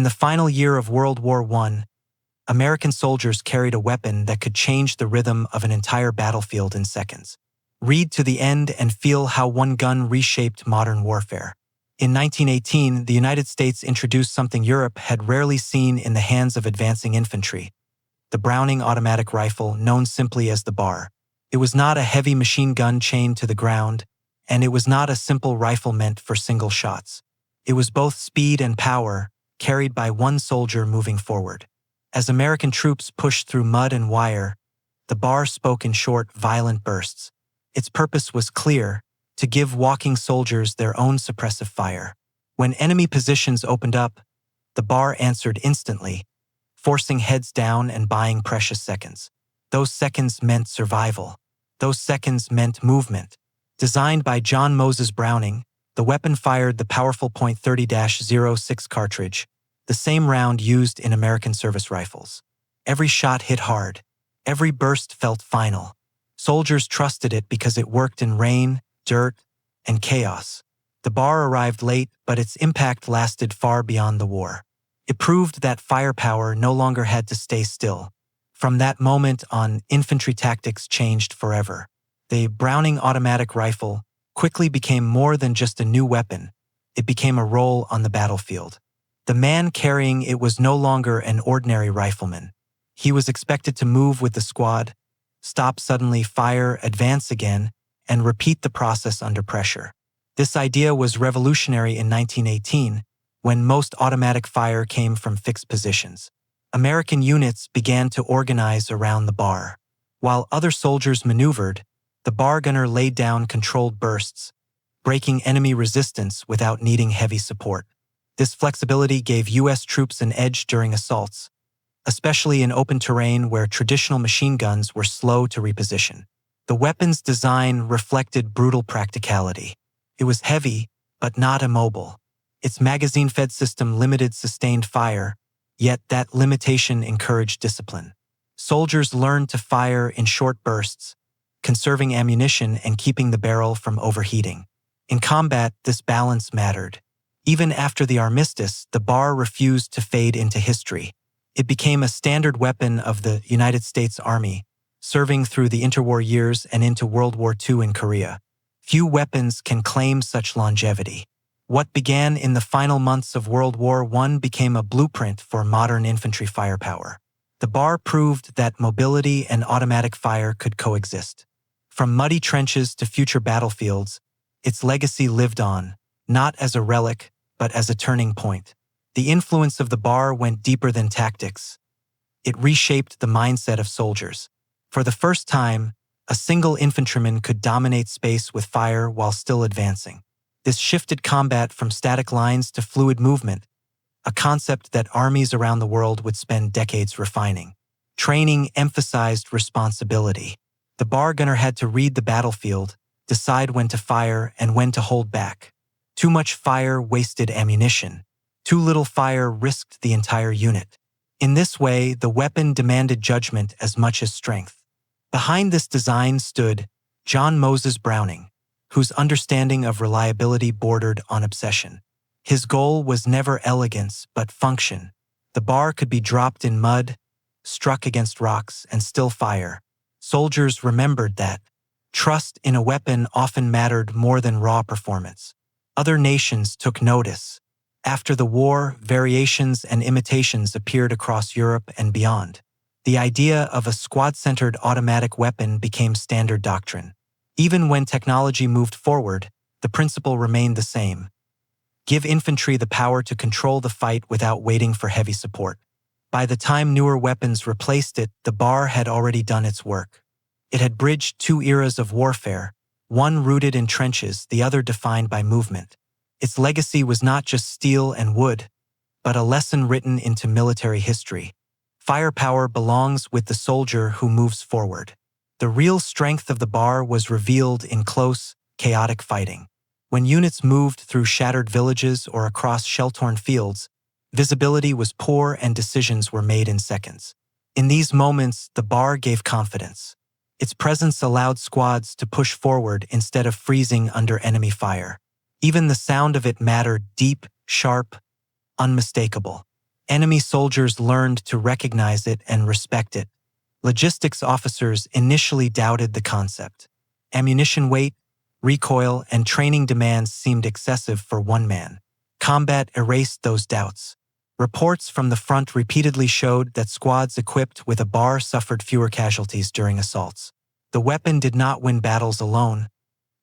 In the final year of World War I, American soldiers carried a weapon that could change the rhythm of an entire battlefield in seconds. Read to the end and feel how one gun reshaped modern warfare. In 1918, the United States introduced something Europe had rarely seen in the hands of advancing infantry: the Browning automatic rifle, known simply as the BAR. It was not a heavy machine gun chained to the ground, and it was not a simple rifle meant for single shots. It was both speed and power, carried by one soldier moving forward. As American troops pushed through mud and wire, the BAR spoke in short, violent bursts. Its purpose was clear: to give walking soldiers their own suppressive fire. When enemy positions opened up, the BAR answered instantly, forcing heads down and buying precious seconds. Those seconds meant survival. Those seconds meant movement. Designed by John Moses Browning, the weapon fired the powerful .30-06 cartridge, the same round used in American service rifles. Every shot hit hard. Every burst felt final. Soldiers trusted it because it worked in rain, dirt, and chaos. The BAR arrived late, but its impact lasted far beyond the war. It proved that firepower no longer had to stay still. From that moment on, infantry tactics changed forever. The Browning automatic rifle quickly became more than just a new weapon. It became a role on the battlefield. The man carrying it was no longer an ordinary rifleman. He was expected to move with the squad, stop suddenly, fire, advance again, and repeat the process under pressure. This idea was revolutionary in 1918, when most automatic fire came from fixed positions. American units began to organize around the BAR. While other soldiers maneuvered, the BAR gunner laid down controlled bursts, breaking enemy resistance without needing heavy support. This flexibility gave U.S. troops an edge during assaults, especially in open terrain where traditional machine guns were slow to reposition. The weapon's design reflected brutal practicality. It was heavy, but not immobile. Its magazine-fed system limited sustained fire, yet that limitation encouraged discipline. Soldiers learned to fire in short bursts, conserving ammunition and keeping the barrel from overheating. In combat, this balance mattered. Even after the armistice, the BAR refused to fade into history. It became a standard weapon of the United States Army, serving through the interwar years and into World War II in Korea. Few weapons can claim such longevity. What began in the final months of World War I became a blueprint for modern infantry firepower. The BAR proved that mobility and automatic fire could coexist. From muddy trenches to future battlefields, its legacy lived on, not as a relic, but as a turning point. The influence of the BAR went deeper than tactics. It reshaped the mindset of soldiers. For the first time, a single infantryman could dominate space with fire while still advancing. This shifted combat from static lines to fluid movement, a concept that armies around the world would spend decades refining. Training emphasized responsibility. The BAR gunner had to read the battlefield, decide when to fire and when to hold back. Too much fire wasted ammunition. Too little fire risked the entire unit. In this way, the weapon demanded judgment as much as strength. Behind this design stood John Moses Browning, whose understanding of reliability bordered on obsession. His goal was never elegance, but function. The BAR could be dropped in mud, struck against rocks, and still fire. Soldiers remembered that. Trust in a weapon often mattered more than raw performance. Other nations took notice. After the war, variations and imitations appeared across Europe and beyond. The idea of a squad-centered automatic weapon became standard doctrine. Even when technology moved forward, the principle remained the same. Give infantry the power to control the fight without waiting for heavy support. By the time newer weapons replaced it, the BAR had already done its work. It had bridged two eras of warfare, one rooted in trenches, the other defined by movement. Its legacy was not just steel and wood, but a lesson written into military history. Firepower belongs with the soldier who moves forward. The real strength of the BAR was revealed in close, chaotic fighting. When units moved through shattered villages or across shell-torn fields, visibility was poor and decisions were made in seconds. In these moments, the BAR gave confidence. Its presence allowed squads to push forward instead of freezing under enemy fire. Even the sound of it mattered: deep, sharp, unmistakable. Enemy soldiers learned to recognize it and respect it. Logistics officers initially doubted the concept. Ammunition weight, recoil, and training demands seemed excessive for one man. Combat erased those doubts. Reports from the front repeatedly showed that squads equipped with a bar suffered fewer casualties during assaults. The weapon did not win battles alone,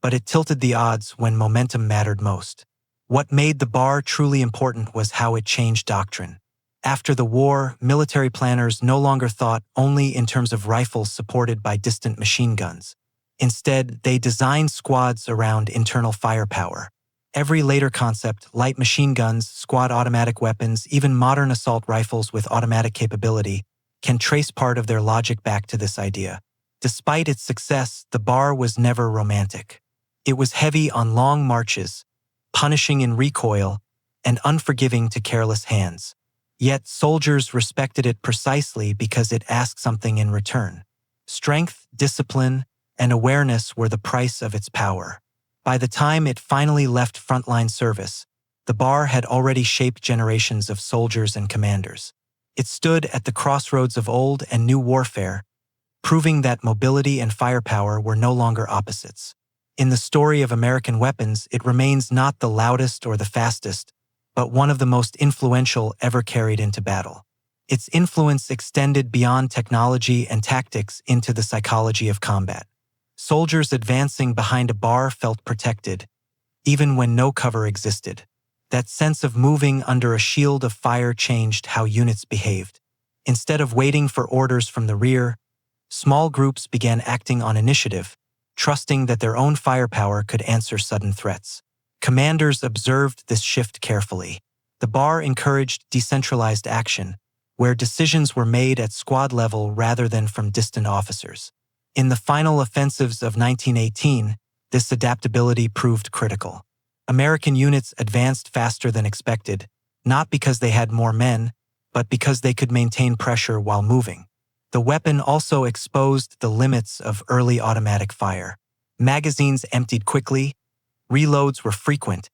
but it tilted the odds when momentum mattered most. What made the bar truly important was how it changed doctrine. After the war, military planners no longer thought only in terms of rifles supported by distant machine guns. Instead, they designed squads around internal firepower. Every later concept, light machine guns, squad automatic weapons, even modern assault rifles with automatic capability, can trace part of their logic back to this idea. Despite its success, the bar was never romantic. It was heavy on long marches, punishing in recoil, and unforgiving to careless hands. Yet soldiers respected it precisely because it asked something in return. Strength, discipline, and awareness were the price of its power. By the time it finally left frontline service, the bar had already shaped generations of soldiers and commanders. It stood at the crossroads of old and new warfare, proving that mobility and firepower were no longer opposites. In the story of American weapons, it remains not the loudest or the fastest, but one of the most influential ever carried into battle. Its influence extended beyond technology and tactics into the psychology of combat. Soldiers advancing behind a bar felt protected, even when no cover existed. That sense of moving under a shield of fire changed how units behaved. Instead of waiting for orders from the rear, small groups began acting on initiative, trusting that their own firepower could answer sudden threats. Commanders observed this shift carefully. The bar encouraged decentralized action, where decisions were made at squad level rather than from distant officers. In the final offensives of 1918, this adaptability proved critical. American units advanced faster than expected, not because they had more men, but because they could maintain pressure while moving. The weapon also exposed the limits of early automatic fire. Magazines emptied quickly, reloads were frequent,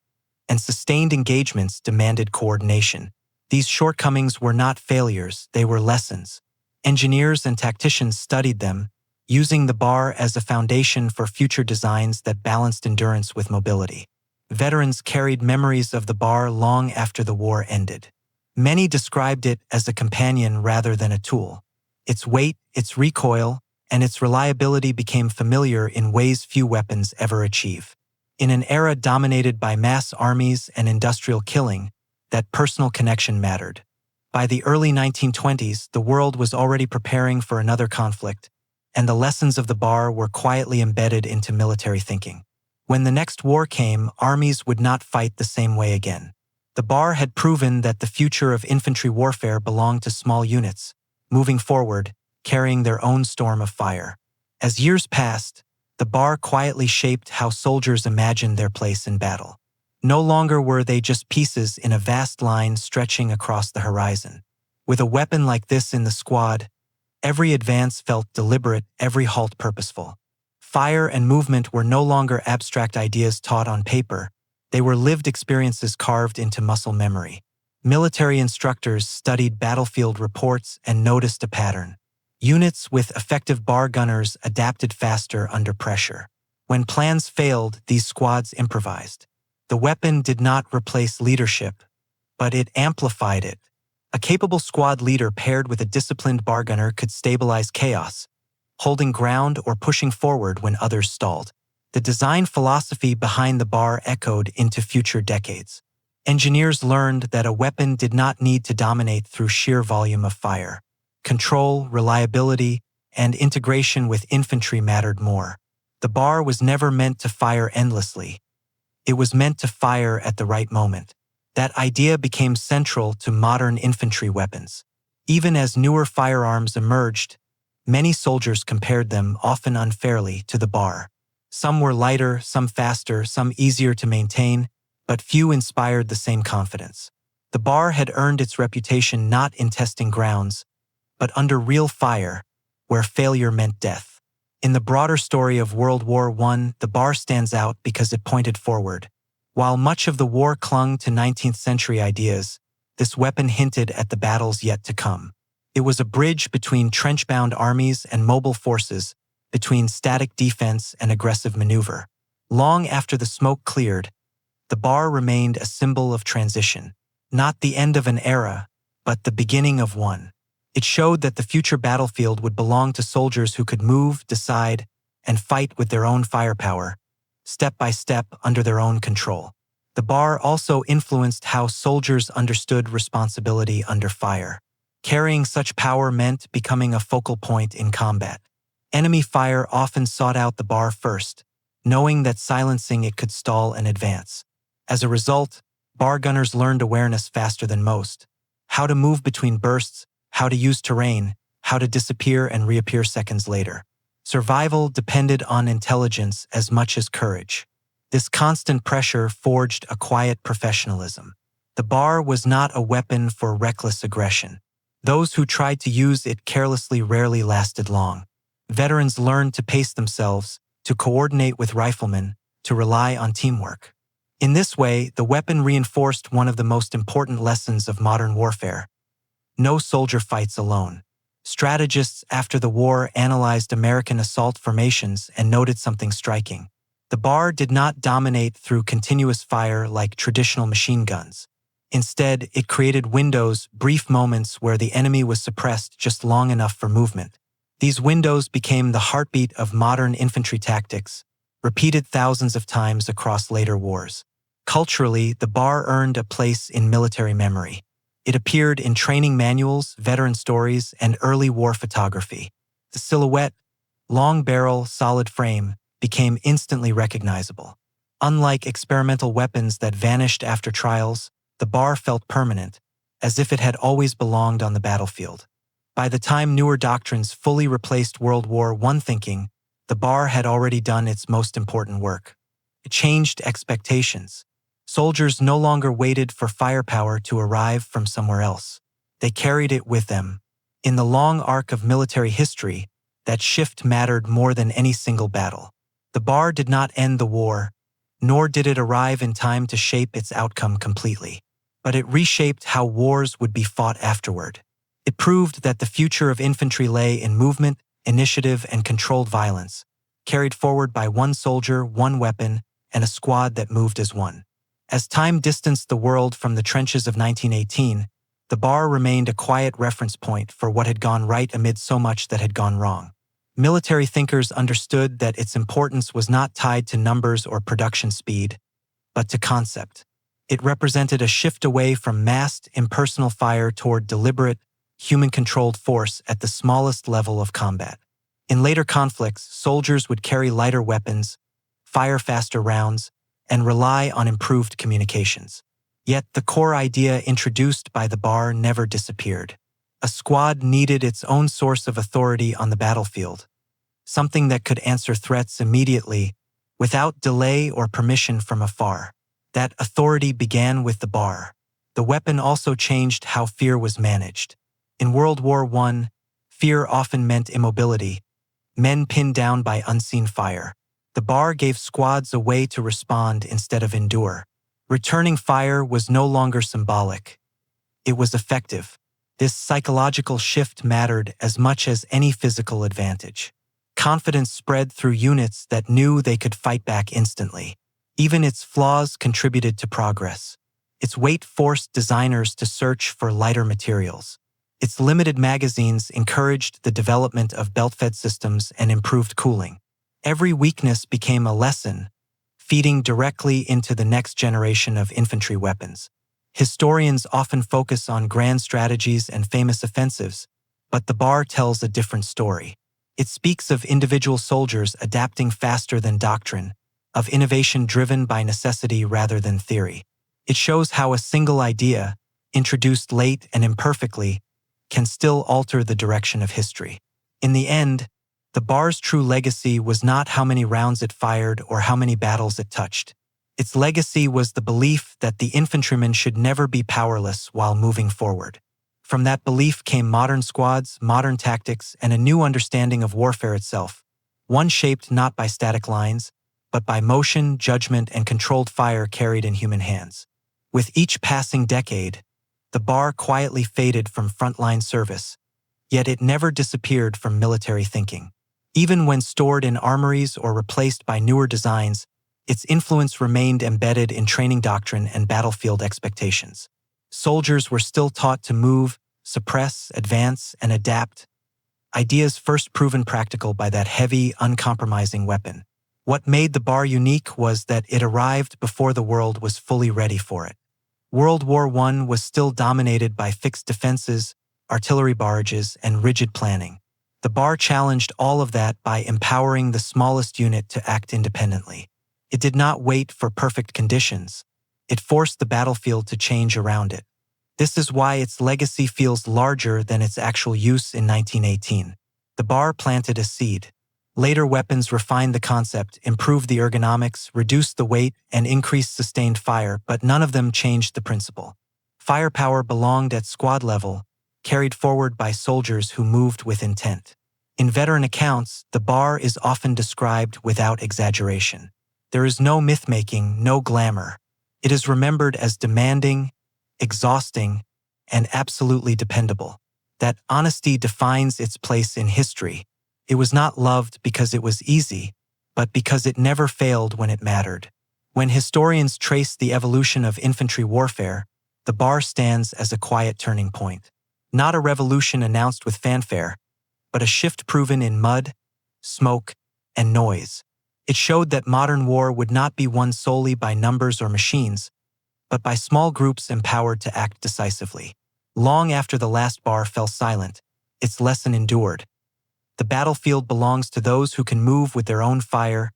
and sustained engagements demanded coordination. These shortcomings were not failures, they were lessons. Engineers and tacticians studied them, using the bar as a foundation for future designs that balanced endurance with mobility. Veterans carried memories of the bar long after the war ended. Many described it as a companion rather than a tool. Its weight, its recoil, and its reliability became familiar in ways few weapons ever achieve. In an era dominated by mass armies and industrial killing, that personal connection mattered. By the early 1920s, the world was already preparing for another conflict, and the lessons of the bar were quietly embedded into military thinking. When the next war came, armies would not fight the same way again. The bar had proven that the future of infantry warfare belonged to small units, moving forward, carrying their own storm of fire. As years passed, the bar quietly shaped how soldiers imagined their place in battle. No longer were they just pieces in a vast line stretching across the horizon. With a weapon like this in the squad, every advance felt deliberate, every halt purposeful. Fire and movement were no longer abstract ideas taught on paper, they were lived experiences carved into muscle memory. Military instructors studied battlefield reports and noticed a pattern. Units with effective bar gunners adapted faster under pressure. When plans failed, these squads improvised. The weapon did not replace leadership, but it amplified it. A capable squad leader paired with a disciplined bar gunner could stabilize chaos, holding ground or pushing forward when others stalled. The design philosophy behind the bar echoed into future decades. Engineers learned that a weapon did not need to dominate through sheer volume of fire. Control, reliability, and integration with infantry mattered more. The bar was never meant to fire endlessly. It was meant to fire at the right moment. That idea became central to modern infantry weapons. Even as newer firearms emerged, many soldiers compared them, often unfairly, to the bar. Some were lighter, some faster, some easier to maintain, but few inspired the same confidence. The bar had earned its reputation not in testing grounds, but under real fire, where failure meant death. In the broader story of World War I, the bar stands out because it pointed forward. While much of the war clung to 19th century ideas, This weapon hinted at the battles yet to come. It was a bridge between trench-bound armies and mobile forces, between static defense and aggressive maneuver. Long after the smoke cleared, the bar remained a symbol of transition, not the end of an era, but the beginning of one. It showed that the future battlefield would belong to soldiers who could move, decide, and fight with their own firepower, step by step under their own control. The bar also influenced how soldiers understood responsibility under fire. Carrying such power meant becoming a focal point in combat. Enemy fire often sought out the bar first, knowing that silencing it could stall an advance. As a result, bar gunners learned awareness faster than most: how to move between bursts, how to use terrain, how to disappear and reappear seconds later. Survival depended on intelligence as much as courage. This constant pressure forged a quiet professionalism. The bar was not a weapon for reckless aggression. Those who tried to use it carelessly rarely lasted long. Veterans learned to pace themselves, to coordinate with riflemen, to rely on teamwork. In this way, the weapon reinforced one of the most important lessons of modern warfare: no soldier fights alone. Strategists after the war analyzed American assault formations and noted something striking. The bar did not dominate through continuous fire like traditional machine guns. Instead, it created windows, brief moments where the enemy was suppressed just long enough for movement. These windows became the heartbeat of modern infantry tactics, repeated thousands of times across later wars. Culturally, the bar earned a place in military memory. It appeared in training manuals, veteran stories, and early war photography. The silhouette, long barrel, solid frame, became instantly recognizable. Unlike experimental weapons that vanished after trials, the bar felt permanent, as if it had always belonged on the battlefield. By the time newer doctrines fully replaced World War I thinking, the bar had already done its most important work. It changed expectations. Soldiers no longer waited for firepower to arrive from somewhere else. They carried it with them. In the long arc of military history, that shift mattered more than any single battle. The bar did not end the war, nor did it arrive in time to shape its outcome completely. But it reshaped how wars would be fought afterward. It proved that the future of infantry lay in movement, initiative, and controlled violence, carried forward by one soldier, one weapon, and a squad that moved as one. As time distanced the world from the trenches of 1918, the bar remained a quiet reference point for what had gone right amid so much that had gone wrong. Military thinkers understood that its importance was not tied to numbers or production speed, but to concept. It represented a shift away from massed, impersonal fire toward deliberate, human-controlled force at the smallest level of combat. In later conflicts, soldiers would carry lighter weapons, fire faster rounds, and rely on improved communications. Yet the core idea introduced by the bar never disappeared. A squad needed its own source of authority on the battlefield, something that could answer threats immediately, without delay or permission from afar. That authority began with the bar. The weapon also changed how fear was managed. In World War I, fear often meant immobility, men pinned down by unseen fire. The bar gave squads a way to respond instead of endure. Returning fire was no longer symbolic. It was effective. This psychological shift mattered as much as any physical advantage. Confidence spread through units that knew they could fight back instantly. Even its flaws contributed to progress. Its weight forced designers to search for lighter materials. Its limited magazines encouraged the development of belt-fed systems and improved cooling. Every weakness became a lesson, feeding directly into the next generation of infantry weapons. Historians often focus on grand strategies and famous offensives, but the bar tells a different story. It speaks of individual soldiers adapting faster than doctrine, of innovation driven by necessity rather than theory. It shows how a single idea, introduced late and imperfectly, can still alter the direction of history. In the end, the bar's true legacy was not how many rounds it fired or how many battles it touched. Its legacy was the belief that the infantryman should never be powerless while moving forward. From that belief came modern squads, modern tactics, and a new understanding of warfare itself, one shaped not by static lines, but by motion, judgment, and controlled fire carried in human hands. With each passing decade, the bar quietly faded from frontline service, yet it never disappeared from military thinking. Even when stored in armories or replaced by newer designs, its influence remained embedded in training doctrine and battlefield expectations. Soldiers were still taught to move, suppress, advance, and adapt, ideas first proven practical by that heavy, uncompromising weapon. What made the bar unique was that it arrived before the world was fully ready for it. World War I was still dominated by fixed defenses, artillery barrages, and rigid planning. The bar challenged all of that by empowering the smallest unit to act independently. It did not wait for perfect conditions. It forced the battlefield to change around it. This is why its legacy feels larger than its actual use in 1918. The bar planted a seed. Later weapons refined the concept, improved the ergonomics, reduced the weight, and increased sustained fire, but none of them changed the principle. Firepower belonged at squad level, carried forward by soldiers who moved with intent. In veteran accounts, the bar is often described without exaggeration. There is no myth-making, no glamour. It is remembered as demanding, exhausting, and absolutely dependable. That honesty defines its place in history. It was not loved because it was easy, but because it never failed when it mattered. When historians trace the evolution of infantry warfare, the bar stands as a quiet turning point. Not a revolution announced with fanfare, but a shift proven in mud, smoke, and noise. It showed that modern war would not be won solely by numbers or machines, but by small groups empowered to act decisively. Long after the last bar fell silent, its lesson endured. The battlefield belongs to those who can move with their own fire,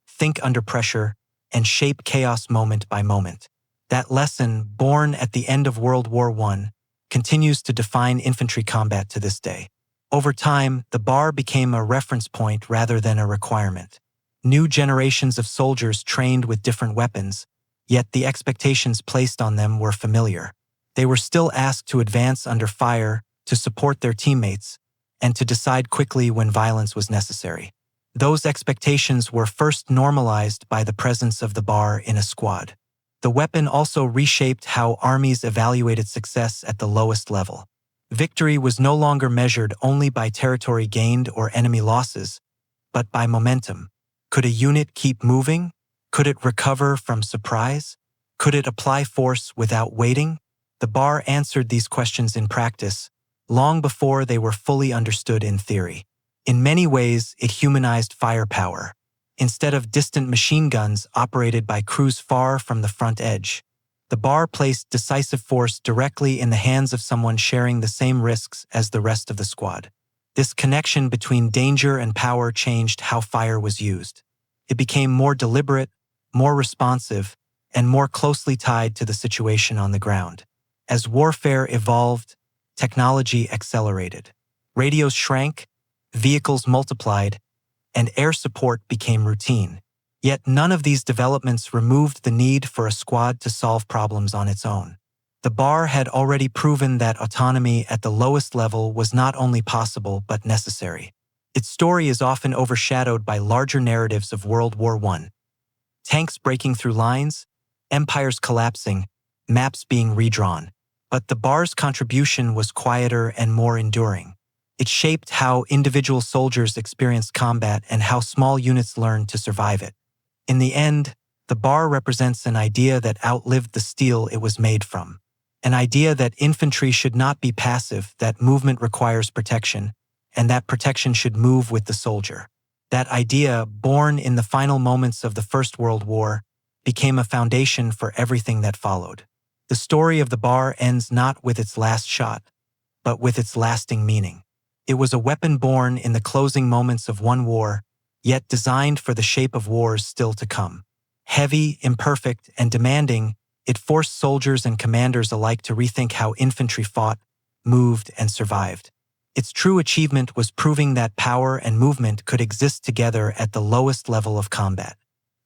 think under pressure, and shape chaos moment by moment. That lesson, born at the end of World War I, continues to define infantry combat to this day. Over time, the bar became a reference point rather than a requirement. New generations of soldiers trained with different weapons, yet the expectations placed on them were familiar. They were still asked to advance under fire, to support their teammates, and to decide quickly when violence was necessary. Those expectations were first normalized by the presence of the bar in a squad. The weapon also reshaped how armies evaluated success at the lowest level. Victory was no longer measured only by territory gained or enemy losses, but by momentum. Could a unit keep moving? Could it recover from surprise? Could it apply force without waiting? The bar answered these questions in practice, long before they were fully understood in theory. In many ways, it humanized firepower. Instead of distant machine guns operated by crews far from the front edge, the bar placed decisive force directly in the hands of someone sharing the same risks as the rest of the squad. This connection between danger and power changed how fire was used. It became more deliberate, more responsive, and more closely tied to the situation on the ground. As warfare evolved, technology accelerated. Radios shrank, vehicles multiplied, and air support became routine. Yet none of these developments removed the need for a squad to solve problems on its own. The bar had already proven that autonomy at the lowest level was not only possible but necessary. Its story is often overshadowed by larger narratives of World War I. Tanks breaking through lines, empires collapsing, maps being redrawn. But the bar's contribution was quieter and more enduring. It shaped how individual soldiers experienced combat and how small units learned to survive it. In the end, the bar represents an idea that outlived the steel it was made from. An idea that infantry should not be passive, that movement requires protection, and that protection should move with the soldier. That idea, born in the final moments of the First World War, became a foundation for everything that followed. The story of the bar ends not with its last shot, but with its lasting meaning. It was a weapon born in the closing moments of one war, yet designed for the shape of wars still to come. Heavy, imperfect, and demanding, it forced soldiers and commanders alike to rethink how infantry fought, moved, and survived. Its true achievement was proving that power and movement could exist together at the lowest level of combat.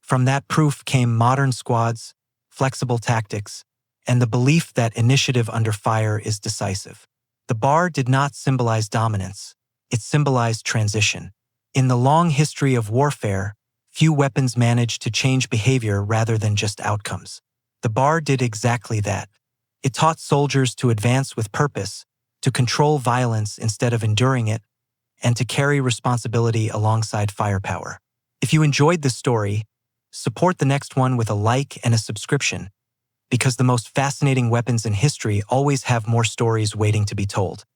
From that proof came modern squads, flexible tactics, and the belief that initiative under fire is decisive. The bar did not symbolize dominance, it symbolized transition. In the long history of warfare, few weapons managed to change behavior rather than just outcomes. The bar did exactly that. It taught soldiers to advance with purpose, to control violence instead of enduring it, and to carry responsibility alongside firepower. If you enjoyed this story, support the next one with a like and a subscription, because the most fascinating weapons in history always have more stories waiting to be told.